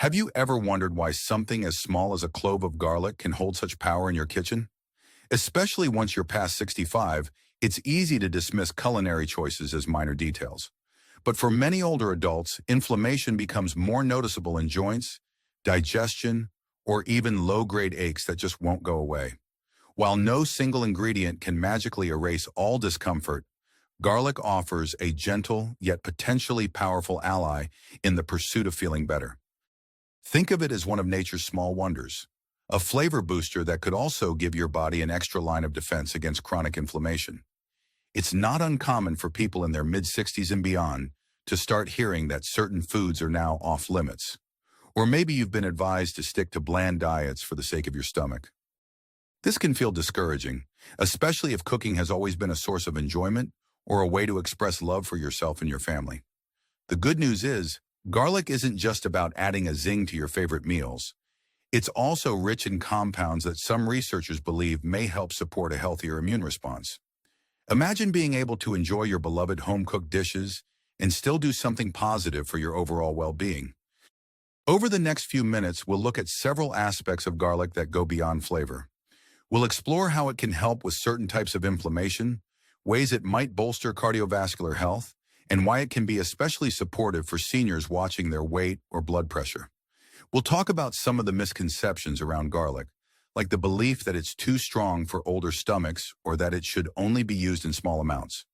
Have you ever wondered why something as small as a clove of garlic can hold such power in your kitchen? Especially once you're past 65, it's easy to dismiss culinary choices as minor details. But for many older adults, inflammation becomes more noticeable in joints, digestion, or even low-grade aches that just won't go away. While no single ingredient can magically erase all discomfort, garlic offers a gentle yet potentially powerful ally in the pursuit of feeling better. Think of it as one of nature's small wonders, a flavor booster that could also give your body an extra line of defense against chronic inflammation. It's not uncommon for people in their mid-60s and beyond to start hearing that certain foods are now off limits. Or maybe you've been advised to stick to bland diets for the sake of your stomach. This can feel discouraging, especially if cooking has always been a source of enjoyment or a way to express love for yourself and your family. The good news is, garlic isn't just about adding a zing to your favorite meals. It's also rich in compounds that some researchers believe may help support a healthier immune response. Imagine being able to enjoy your beloved home-cooked dishes and still do something positive for your overall well-being. Over the next few minutes, we'll look at several aspects of garlic that go beyond flavor. We'll explore how it can help with certain types of inflammation, ways it might bolster cardiovascular health, and why it can be especially supportive for seniors watching their weight or blood pressure. We'll talk about some of the misconceptions around garlic, like the belief that it's too strong for older stomachs or that it should only be used in small amounts.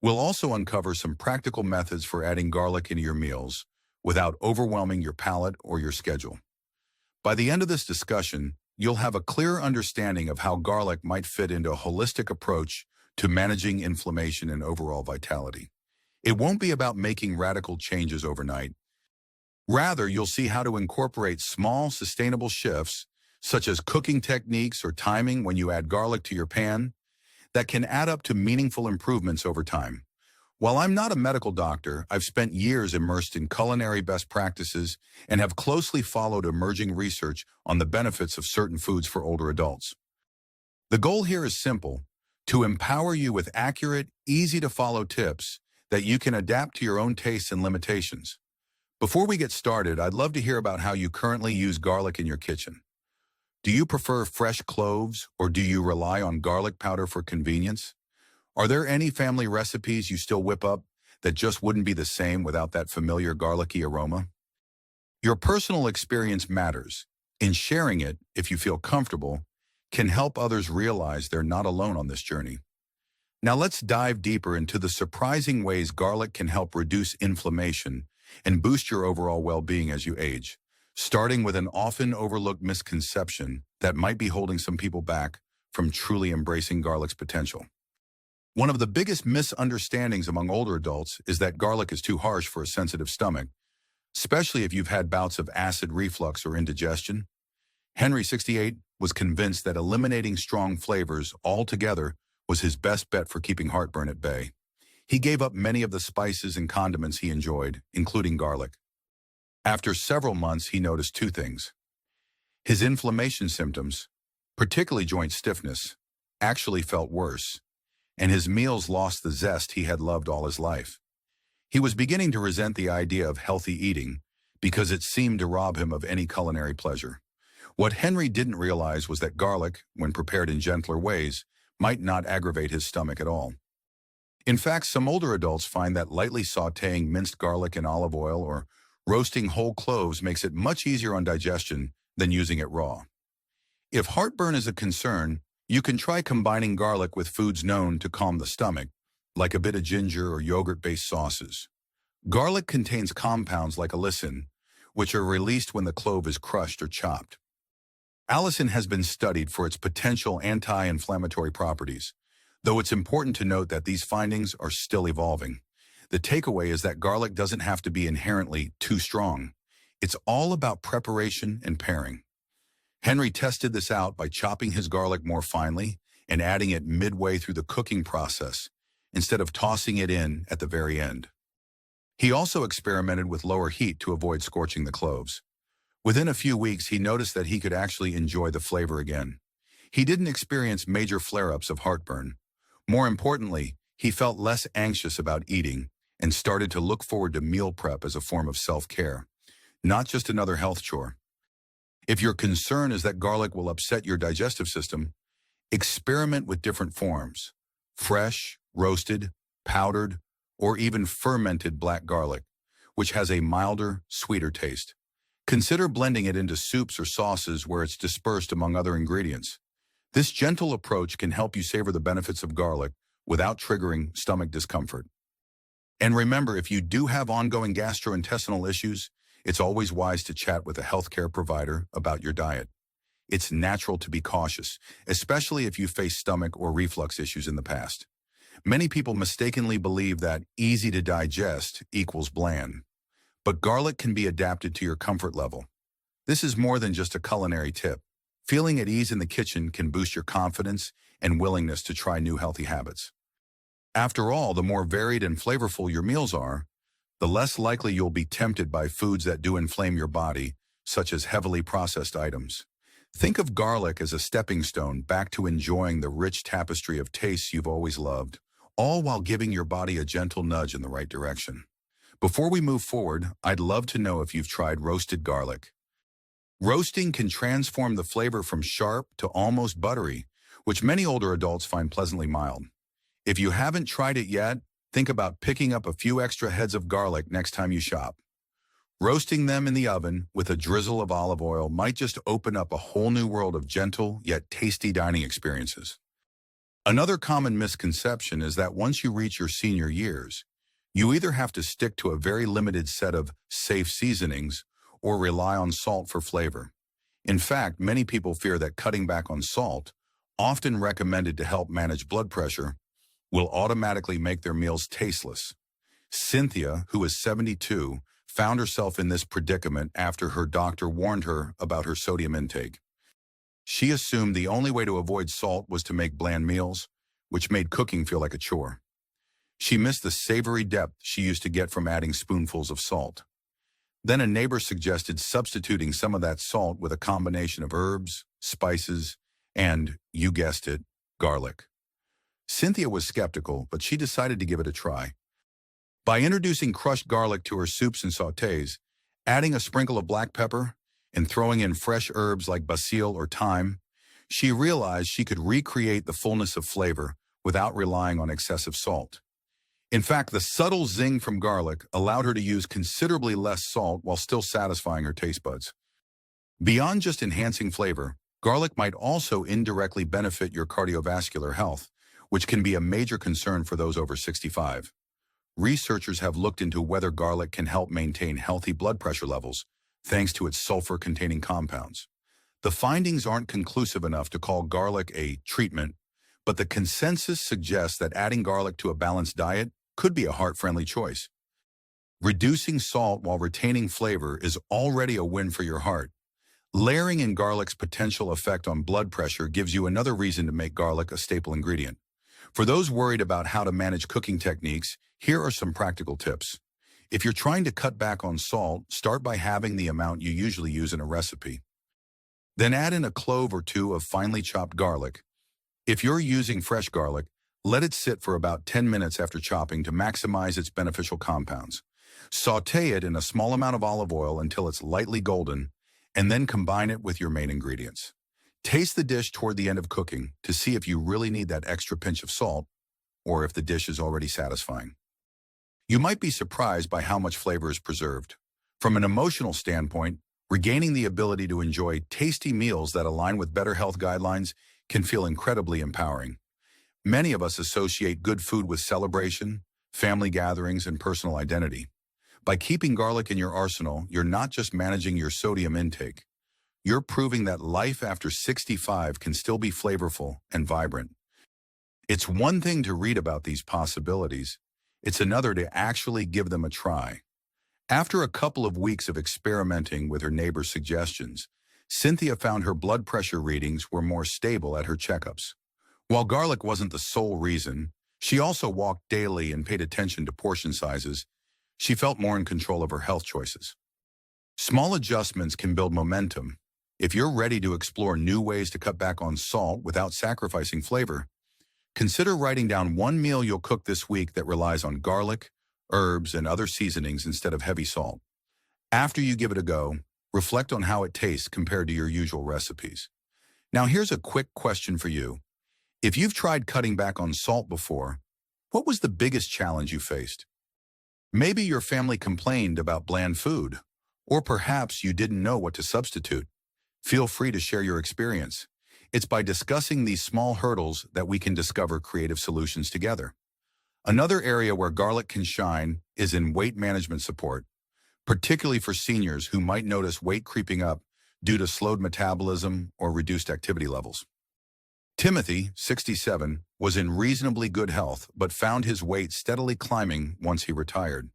We'll also uncover some practical methods for adding garlic into your meals without overwhelming your palate or your schedule. By the end of this discussion, you'll have a clearer understanding of how garlic might fit into a holistic approach to managing inflammation and overall vitality. It won't be about making radical changes overnight. Rather, you'll see how to incorporate small, sustainable shifts, such as cooking techniques or timing when you add garlic to your pan, that can add up to meaningful improvements over time. While I'm not a medical doctor, I've spent years immersed in culinary best practices and have closely followed emerging research on the benefits of certain foods for older adults. The goal here is simple: to empower you with accurate, easy-to-follow tips that you can adapt to your own tastes and limitations. Before we get started, I'd love to hear about how you currently use garlic in your kitchen. Do you prefer fresh cloves, or do you rely on garlic powder for convenience? Are there any family recipes you still whip up that just wouldn't be the same without that familiar garlicky aroma? Your personal experience matters, and sharing it, if you feel comfortable, can help others realize they're not alone on this journey. Now let's dive deeper into the surprising ways garlic can help reduce inflammation and boost your overall well-being as you age, starting with an often overlooked misconception that might be holding some people back from truly embracing garlic's potential. One of the biggest misunderstandings among older adults is that garlic is too harsh for a sensitive stomach, especially if you've had bouts of acid reflux or indigestion. Henry, 68, was convinced that eliminating strong flavors altogether was his best bet for keeping heartburn at bay. He gave up many of the spices and condiments he enjoyed, including garlic. After several months, he noticed two things. His inflammation symptoms, particularly joint stiffness, actually felt worse, and his meals lost the zest he had loved all his life. He was beginning to resent the idea of healthy eating because it seemed to rob him of any culinary pleasure. What Henry didn't realize was that garlic, when prepared in gentler ways, might not aggravate his stomach at all. In fact, some older adults find that lightly sautéing minced garlic in olive oil or roasting whole cloves makes it much easier on digestion than using it raw. If heartburn is a concern, you can try combining garlic with foods known to calm the stomach, like a bit of ginger or yogurt-based sauces. Garlic contains compounds like allicin, which are released when the clove is crushed or chopped. Allicin has been studied for its potential anti-inflammatory properties, though it's important to note that these findings are still evolving. The takeaway is that garlic doesn't have to be inherently too strong. It's all about preparation and pairing. Henry tested this out by chopping his garlic more finely and adding it midway through the cooking process, instead of tossing it in at the very end. He also experimented with lower heat to avoid scorching the cloves. Within a few weeks, he noticed that he could actually enjoy the flavor again. He didn't experience major flare-ups of heartburn. More importantly, he felt less anxious about eating and started to look forward to meal prep as a form of self-care. not just another health chore. If your concern is that garlic will upset your digestive system, experiment with different forms: fresh, roasted, powdered, or even fermented black garlic, which has a milder, sweeter taste. Consider blending it into soups or sauces where it's dispersed among other ingredients. This gentle approach can help you savor the benefits of garlic without triggering stomach discomfort. And remember, if you do have ongoing gastrointestinal issues, it's always wise to chat with a healthcare provider about your diet. It's natural to be cautious, especially if you face stomach or reflux issues in the past. Many people mistakenly believe that easy to digest equals bland, but garlic can be adapted to your comfort level. This is more than just a culinary tip. Feeling at ease in the kitchen can boost your confidence and willingness to try new healthy habits. After all, the more varied and flavorful your meals are, the less likely you'll be tempted by foods that do inflame your body, such as heavily processed items. Think of garlic as a stepping stone back to enjoying the rich tapestry of tastes you've always loved, all while giving your body a gentle nudge in the right direction. Before we move forward, I'd love to know if you've tried roasted garlic. Roasting can transform the flavor from sharp to almost buttery, which many older adults find pleasantly mild. If you haven't tried it yet, think about picking up a few extra heads of garlic next time you shop. Roasting them in the oven with a drizzle of olive oil might just open up a whole new world of gentle yet tasty dining experiences. Another common misconception is that once you reach your senior years, you either have to stick to a very limited set of safe seasonings or rely on salt for flavor. In fact, many people fear that cutting back on salt, often recommended to help manage blood pressure, will automatically make their meals tasteless. Cynthia, who is 72, found herself in this predicament after her doctor warned her about her sodium intake. She assumed the only way to avoid salt was to make bland meals, which made cooking feel like a chore. She missed the savory depth she used to get from adding spoonfuls of salt. Then a neighbor suggested substituting some of that salt with a combination of herbs, spices, and, you guessed it, garlic. Cynthia was skeptical, but she decided to give it a try. By introducing crushed garlic to her soups and sautés, adding a sprinkle of black pepper, and throwing in fresh herbs like basil or thyme, she realized she could recreate the fullness of flavor without relying on excessive salt. In fact, the subtle zing from garlic allowed her to use considerably less salt while still satisfying her taste buds. Beyond just enhancing flavor, garlic might also indirectly benefit your cardiovascular health, which can be a major concern for those over 65. Researchers have looked into whether garlic can help maintain healthy blood pressure levels, thanks to its sulfur-containing compounds. The findings aren't conclusive enough to call garlic a treatment, but the consensus suggests that adding garlic to a balanced diet could be a heart-friendly choice. Reducing salt while retaining flavor is already a win for your heart. Layering in garlic's potential effect on blood pressure gives you another reason to make garlic a staple ingredient. For those worried about how to manage cooking techniques, here are some practical tips. If you're trying to cut back on salt, start by halving the amount you usually use in a recipe. Then add in a clove or two of finely chopped garlic. If you're using fresh garlic, let it sit for about 10 minutes after chopping to maximize its beneficial compounds. Sauté it in a small amount of olive oil until it's lightly golden, and then combine it with your main ingredients. Taste the dish toward the end of cooking to see if you really need that extra pinch of salt, or if the dish is already satisfying. You might be surprised by how much flavor is preserved. From an emotional standpoint, regaining the ability to enjoy tasty meals that align with better health guidelines can feel incredibly empowering. Many of us associate good food with celebration, family gatherings, and personal identity. By keeping garlic in your arsenal, you're not just managing your sodium intake. You're proving that life after 65 can still be flavorful and vibrant. It's one thing to read about these possibilities. It's another to actually give them a try. After a couple of weeks of experimenting with her neighbor's suggestions, Cynthia found her blood pressure readings were more stable at her checkups. While garlic wasn't the sole reason, she also walked daily and paid attention to portion sizes. She felt more in control of her health choices. Small adjustments can build momentum. If you're ready to explore new ways to cut back on salt without sacrificing flavor, consider writing down one meal you'll cook this week that relies on garlic, herbs, and other seasonings instead of heavy salt. After you give it a go, reflect on how it tastes compared to your usual recipes. Now here's a quick question for you. If you've tried cutting back on salt before, what was the biggest challenge you faced? Maybe your family complained about bland food, or perhaps you didn't know what to substitute. Feel free to share your experience. It's by discussing these small hurdles that we can discover creative solutions together. Another area where garlic can shine is in weight management support, particularly for seniors who might notice weight creeping up due to slowed metabolism or reduced activity levels. Timothy, 67, was in reasonably good health but found his weight steadily climbing once he retired.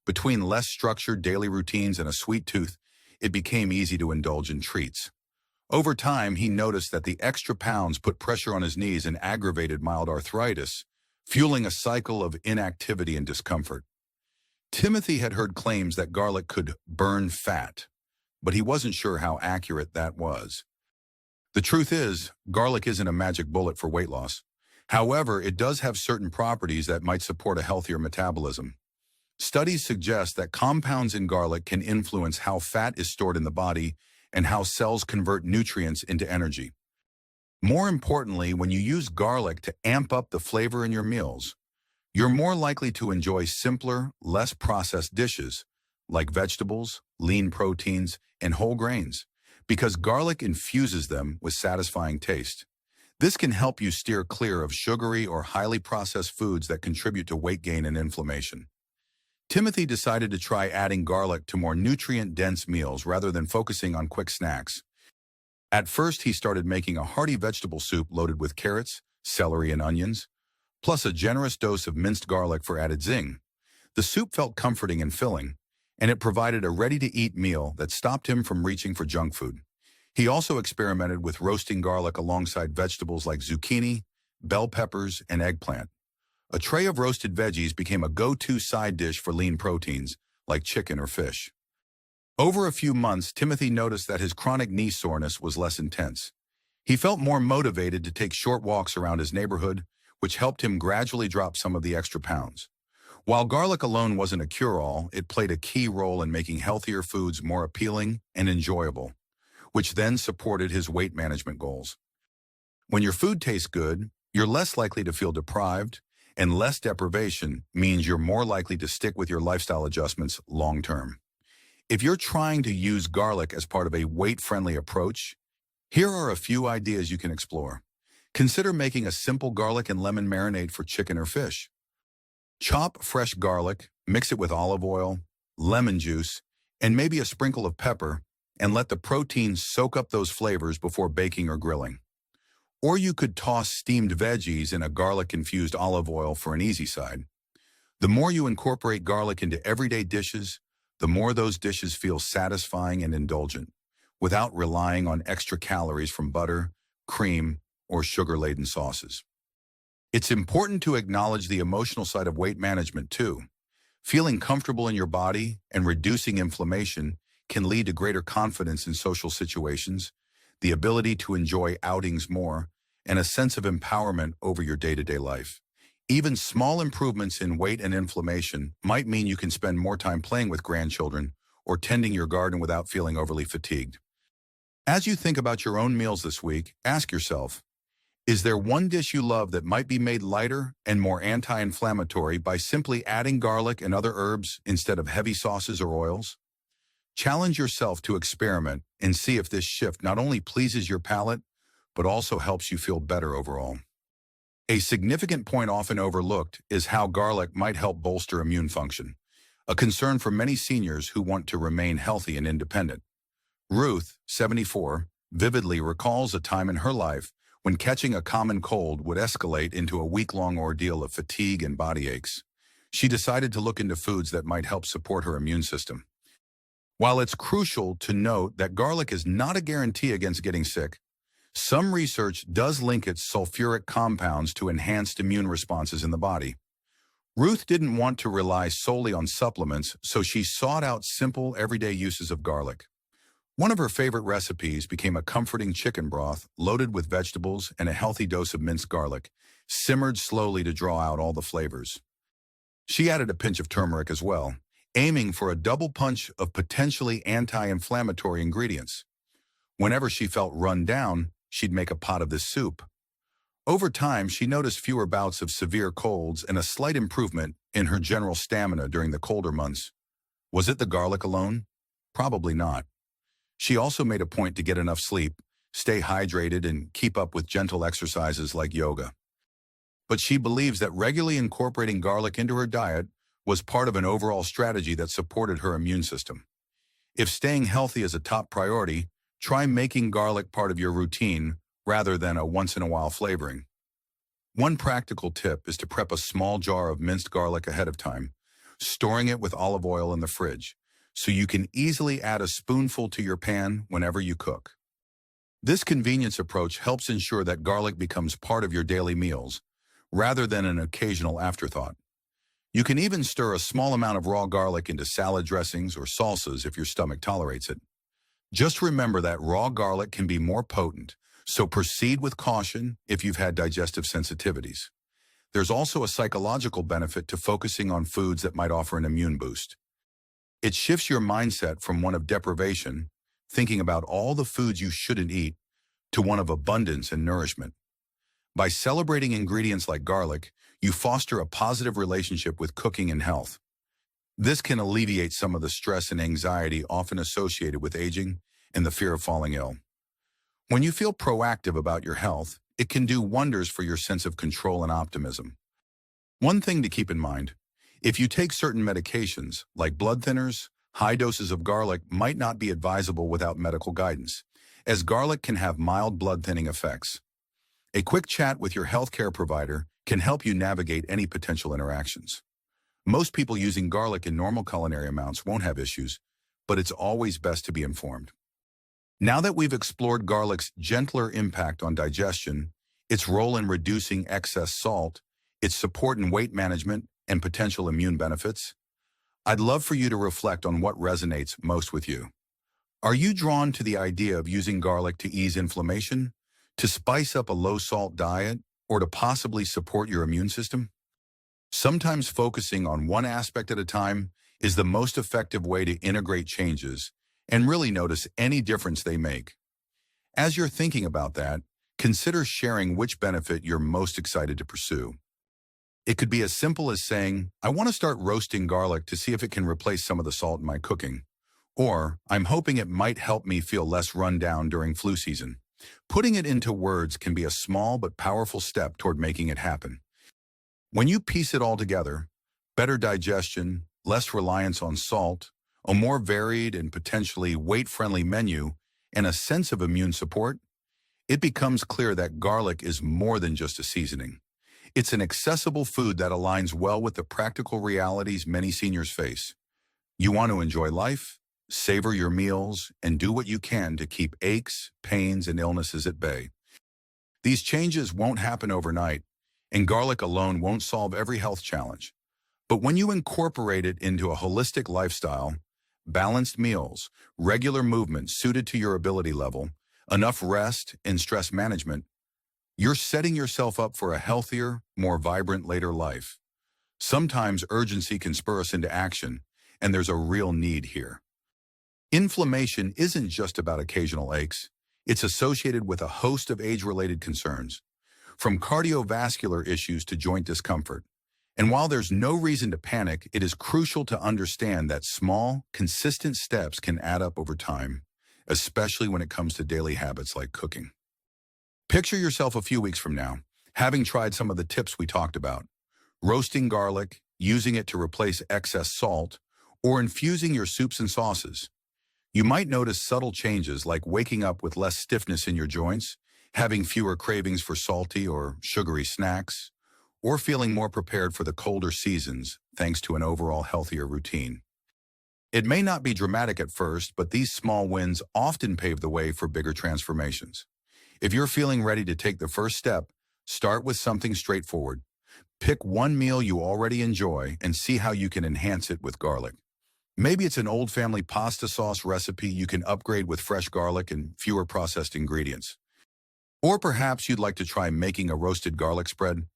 Between less structured daily routines and a sweet tooth, it became easy to indulge in treats. Over time, he noticed that the extra pounds put pressure on his knees and aggravated mild arthritis, fueling a cycle of inactivity and discomfort. Timothy had heard claims that garlic could burn fat, but he wasn't sure how accurate that was. The truth is, garlic isn't a magic bullet for weight loss. However, it does have certain properties that might support a healthier metabolism. Studies suggest that compounds in garlic can influence how fat is stored in the body and how cells convert nutrients into energy. More importantly, when you use garlic to amp up the flavor in your meals, you're more likely to enjoy simpler, less processed dishes, like vegetables, lean proteins, and whole grains, because garlic infuses them with satisfying taste. This can help you steer clear of sugary or highly processed foods that contribute to weight gain and inflammation. Timothy decided to try adding garlic to more nutrient-dense meals rather than focusing on quick snacks. At first, he started making a hearty vegetable soup loaded with carrots, celery, and onions, plus a generous dose of minced garlic for added zing. The soup felt comforting and filling, and it provided a ready-to-eat meal that stopped him from reaching for junk food. He also experimented with roasting garlic alongside vegetables like zucchini, bell peppers, and eggplant. A tray of roasted veggies became a go-to side dish for lean proteins, like chicken or fish. Over a few months, Timothy noticed that his chronic knee soreness was less intense. He felt more motivated to take short walks around his neighborhood, which helped him gradually drop some of the extra pounds. While garlic alone wasn't a cure-all, it played a key role in making healthier foods more appealing and enjoyable, which then supported his weight management goals. When your food tastes good, you're less likely to feel deprived, and less deprivation means you're more likely to stick with your lifestyle adjustments long-term. If you're trying to use garlic as part of a weight-friendly approach, here are a few ideas you can explore. Consider making a simple garlic and lemon marinade for chicken or fish. Chop fresh garlic, mix it with olive oil, lemon juice, and maybe a sprinkle of pepper, and let the proteins soak up those flavors before baking or grilling. Or you could toss steamed veggies in a garlic-infused olive oil for an easy side. The more you incorporate garlic into everyday dishes, the more those dishes feel satisfying and indulgent, without relying on extra calories from butter, cream, or sugar-laden sauces. It's important to acknowledge the emotional side of weight management too. Feeling comfortable in your body and reducing inflammation can lead to greater confidence in social situations, the ability to enjoy outings more, and a sense of empowerment over your day-to-day life. Even small improvements in weight and inflammation might mean you can spend more time playing with grandchildren or tending your garden without feeling overly fatigued. As you think about your own meals this week, ask yourself, is there one dish you love that might be made lighter and more anti-inflammatory by simply adding garlic and other herbs instead of heavy sauces or oils? Challenge yourself to experiment and see if this shift not only pleases your palate, but also helps you feel better overall. A significant point often overlooked is how garlic might help bolster immune function, a concern for many seniors who want to remain healthy and independent. Ruth, 74, vividly recalls a time in her life when catching a common cold would escalate into a week-long ordeal of fatigue and body aches. She decided to look into foods that might help support her immune system. While it's crucial to note that garlic is not a guarantee against getting sick, some research does link its sulfuric compounds to enhanced immune responses in the body. Ruth didn't want to rely solely on supplements, so she sought out simple, everyday uses of garlic. One of her favorite recipes became a comforting chicken broth loaded with vegetables and a healthy dose of minced garlic, simmered slowly to draw out all the flavors. She added a pinch of turmeric as well, aiming for a double punch of potentially anti-inflammatory ingredients. Whenever she felt run down, she'd make a pot of this soup. Over time, she noticed fewer bouts of severe colds and a slight improvement in her general stamina during the colder months. Was it the garlic alone? Probably not. She also made a point to get enough sleep, stay hydrated, and keep up with gentle exercises like yoga. But she believes that regularly incorporating garlic into her diet was part of an overall strategy that supported her immune system. If staying healthy is a top priority, try making garlic part of your routine rather than a once-in-a-while flavoring. One practical tip is to prep a small jar of minced garlic ahead of time, storing it with olive oil in the fridge, so you can easily add a spoonful to your pan whenever you cook. This convenience approach helps ensure that garlic becomes part of your daily meals, rather than an occasional afterthought. You can even stir a small amount of raw garlic into salad dressings or salsas if your stomach tolerates it. Just remember that raw garlic can be more potent, so proceed with caution if you've had digestive sensitivities. There's also a psychological benefit to focusing on foods that might offer an immune boost. It shifts your mindset from one of deprivation, thinking about all the foods you shouldn't eat, to one of abundance and nourishment. By celebrating ingredients like garlic, you foster a positive relationship with cooking and health. This can alleviate some of the stress and anxiety often associated with aging and the fear of falling ill. When you feel proactive about your health, it can do wonders for your sense of control and optimism. One thing to keep in mind, if you take certain medications, like blood thinners, high doses of garlic might not be advisable without medical guidance, as garlic can have mild blood thinning effects. A quick chat with your healthcare provider can help you navigate any potential interactions. Most people using garlic in normal culinary amounts won't have issues, but it's always best to be informed. Now that we've explored garlic's gentler impact on digestion, its role in reducing excess salt, its support in weight management, and potential immune benefits, I'd love for you to reflect on what resonates most with you. Are you drawn to the idea of using garlic to ease inflammation, to spice up a low-salt diet, or to possibly support your immune system? Sometimes focusing on one aspect at a time is the most effective way to integrate changes and really notice any difference they make. As you're thinking about that, consider sharing which benefit you're most excited to pursue. It could be as simple as saying, I want to start roasting garlic to see if it can replace some of the salt in my cooking. Or, I'm hoping it might help me feel less run down during flu season. Putting it into words can be a small but powerful step toward making it happen. When you piece it all together, better digestion, less reliance on salt, a more varied and potentially weight-friendly menu, and a sense of immune support, it becomes clear that garlic is more than just a seasoning. It's an accessible food that aligns well with the practical realities many seniors face. You want to enjoy life, savor your meals, and do what you can to keep aches, pains, and illnesses at bay. These changes won't happen overnight, and garlic alone won't solve every health challenge. But when you incorporate it into a holistic lifestyle, balanced meals, regular movement suited to your ability level, enough rest, and stress management, you're setting yourself up for a healthier, more vibrant later life. Sometimes urgency can spur us into action, and there's a real need here. Inflammation isn't just about occasional aches. It's associated with a host of age-related concerns, from cardiovascular issues to joint discomfort. And while there's no reason to panic, it is crucial to understand that small, consistent steps can add up over time, especially when it comes to daily habits like cooking. Picture yourself a few weeks from now, having tried some of the tips we talked about: roasting garlic, using it to replace excess salt, or infusing your soups and sauces. You might notice subtle changes like waking up with less stiffness in your joints, having fewer cravings for salty or sugary snacks, or feeling more prepared for the colder seasons thanks to an overall healthier routine. It may not be dramatic at first, but these small wins often pave the way for bigger transformations. If you're feeling ready to take the first step, start with something straightforward. Pick one meal you already enjoy and see how you can enhance it with garlic. Maybe it's an old family pasta sauce recipe you can upgrade with fresh garlic and fewer processed ingredients. Or perhaps you'd like to try making a roasted garlic spread.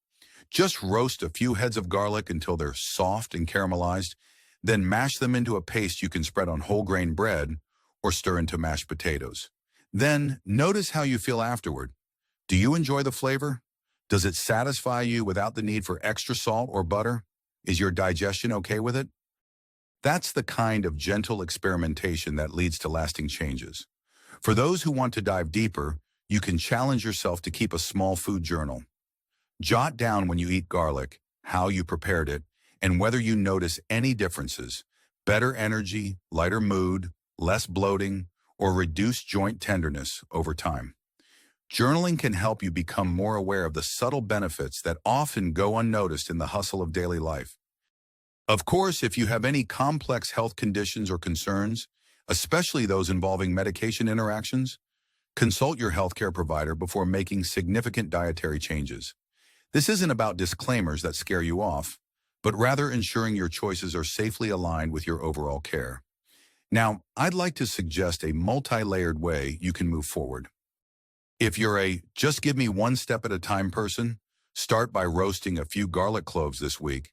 Just roast a few heads of garlic until they're soft and caramelized, Then mash them into a paste you can spread on whole grain bread or stir into mashed potatoes. Then notice how you feel afterward. Do you enjoy the flavor? Does it satisfy you without the need for extra salt or butter? Is your digestion okay with it? That's the kind of gentle experimentation that leads to lasting changes. For those who want to dive deeper, you can challenge yourself to keep a small food journal. Jot down when you eat garlic, how you prepared it, and whether you notice any differences: better energy, lighter mood, less bloating, or reduced joint tenderness over time. Journaling can help you become more aware of the subtle benefits that often go unnoticed in the hustle of daily life. Of course, if you have any complex health conditions or concerns, especially those involving medication interactions, consult your healthcare provider before making significant dietary changes. This isn't about disclaimers that scare you off, but rather ensuring your choices are safely aligned with your overall care. Now, I'd like to suggest a multi-layered way you can move forward. If you're a just give me one step at a time person, start by roasting a few garlic cloves this week.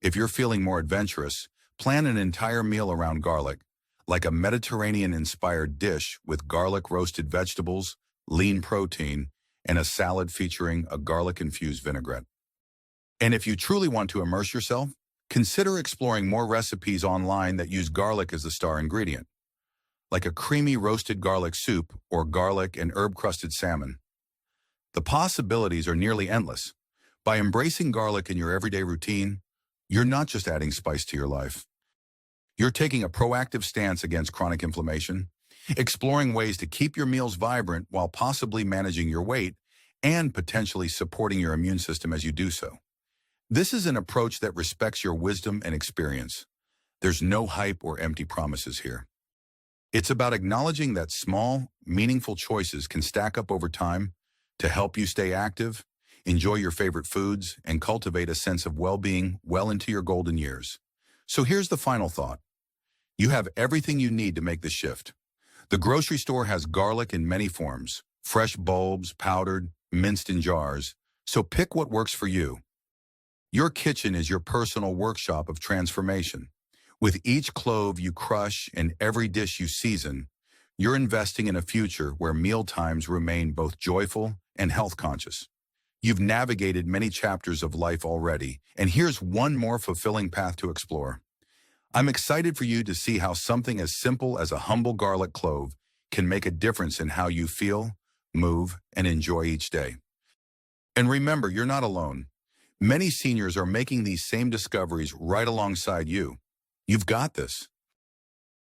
If you're feeling more adventurous, plan an entire meal around garlic, like a Mediterranean-inspired dish with garlic roasted vegetables, lean protein, and a salad featuring a garlic-infused vinaigrette. And if you truly want to immerse yourself, consider exploring more recipes online that use garlic as the star ingredient, like a creamy roasted garlic soup or garlic and herb-crusted salmon. The possibilities are nearly endless. By embracing garlic in your everyday routine, you're not just adding spice to your life. You're taking a proactive stance against chronic inflammation, exploring ways to keep your meals vibrant while possibly managing your weight and potentially supporting your immune system as you do so. This is an approach that respects your wisdom and experience. There's no hype or empty promises here. It's about acknowledging that small, meaningful choices can stack up over time to help you stay active, enjoy your favorite foods, and cultivate a sense of well-being well into your golden years. So here's the final thought. You have everything you need to make the shift. The grocery store has garlic in many forms: fresh bulbs, powdered, minced in jars. So pick what works for you. Your kitchen is your personal workshop of transformation. With each clove you crush and every dish you season, you're investing in a future where mealtimes remain both joyful and health-conscious. You've navigated many chapters of life already, and here's one more fulfilling path to explore. I'm excited for you to see how something as simple as a humble garlic clove can make a difference in how you feel, move, and enjoy each day. And remember, you're not alone. Many seniors are making these same discoveries right alongside you. You've got this.